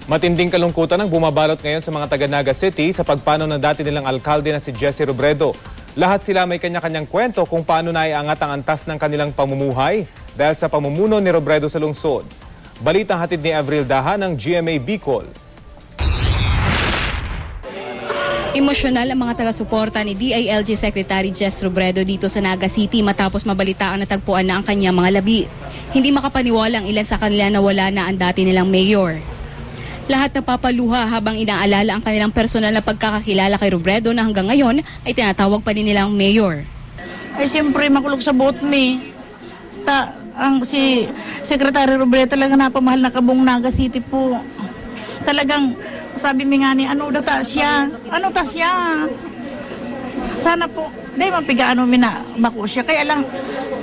Matinding kalungkutan ang bumabalot ngayon sa mga taga Naga City sa pagpanaw ng dati nilang alkalde na si Jesse Robredo. Lahat sila may kanya-kanyang kwento kung paano naiangat ang antas ng kanilang pamumuhay dahil sa pamumuno ni Robredo sa lungsod. Balitang hatid ni Avril Daha ng GMA Bicol. Emosyonal ang mga taga-suporta ni DILG Secretary Jesse Robredo dito sa Naga City matapos mabalitaan na tagpuan na ang kanyang mga labi. Hindi makapaniwala ang ilan sa kanila na wala na ang dati nilang mayor. Lahat napapaluha habang inaalala ang kanilang personal na pagkakakilala kay Robredo na hanggang ngayon ay tinatawag pa din nilang mayor. Ay siyempre makulog sa boat me. Si Secretary Robredo talaga napamahal na kabong Naga City po. Talagang sabi mi nga ni, ano ta siya? Sana po, dahil mapigaan mi na bako siya. Kaya lang,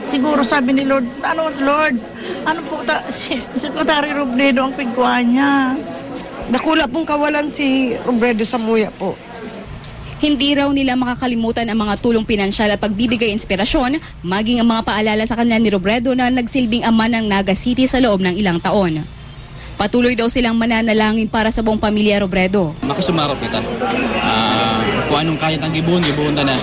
siguro sabi ni Lord, ano po si Secretary Robredo ang pigkuhan niya. Nakula pong kawalan si Robredo sa muya po. Hindi raw nila makakalimutan ang mga tulong pinansyal at pagbibigay inspirasyon, maging ang mga paalala sa kanila ni Robredo na nagsilbing ama ng Naga City sa loob ng ilang taon. Patuloy daw silang mananalangin para sa buong pamilya Robredo. Makasumarap kita. Kung anong kaya ng gibon na.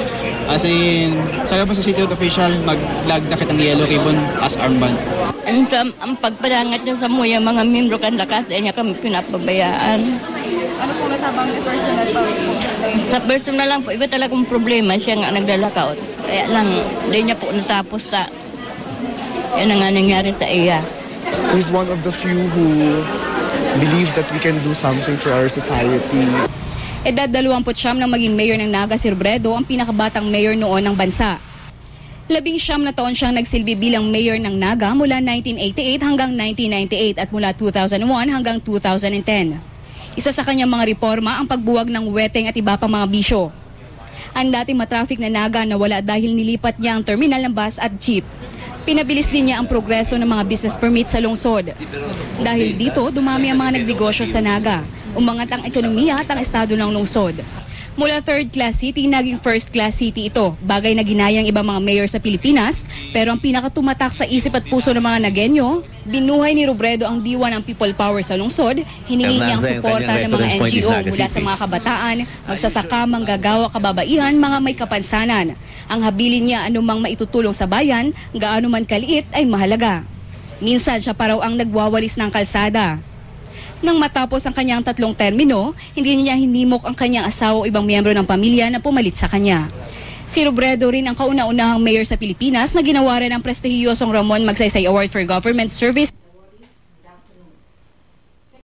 As in, sabi pa sa city official, mag-lag na kitang yellow ribbon as armband. Ang pagpadangat niya sa muya, mga membro kan lakas, dahil niya kami pinapabayaan. Ano po natabang personal pa po? Sa personal lang po, iba talagang problema siya nga naglalakaut. Kaya lang, hindi niya po natapos sa yan ang nga nangyari sa iya. He's one of the few who believe that we can do something for our society. Edad 29 nang maging mayor ng Naga si Robredo, ang pinakabatang mayor noon ng bansa. 19 na taon siyang nagsilbi bilang mayor ng Naga mula 1988 hanggang 1998 at mula 2001 hanggang 2010. Isa sa kanyang mga reforma ang pagbuwag ng weteng at iba pang mga bisyo. Ang dating matraffic na Naga nawala dahil nilipat niya ang terminal ng bus at jeep. Pinabilis din niya ang progreso ng mga business permit sa lungsod. Dahil dito, dumami ang mga nagnegosyo sa Naga. Umangat ang ekonomiya at ang estado ng lungsod. Mula third-class city, naging first-class city ito. Bagay na ginaya ng ibang mga mayor sa Pilipinas. Pero ang pinakatumatak sa isip at puso ng mga Nagenyo, binuhay ni Robredo ang diwa ng people power sa lungsod. Hiningi niya ang suporta ng mga NGO mula sa mga kabataan, magsasaka, manggagawa, kababaihan, mga may kapansanan. Ang habilin niya anumang maitutulong sa bayan, gaano man kaliit ay mahalaga. Minsan siya pa raw ang nagwawalis ng kalsada. Nang matapos ang kanyang 3 termino, hindi niya hinimok ang kanyang asawa o ibang miyembro ng pamilya na pumalit sa kanya. Si Robredo rin ang kauna-unahang mayor sa Pilipinas na ginawaran ng prestihiyosong Ramon Magsaysay Award for Government Service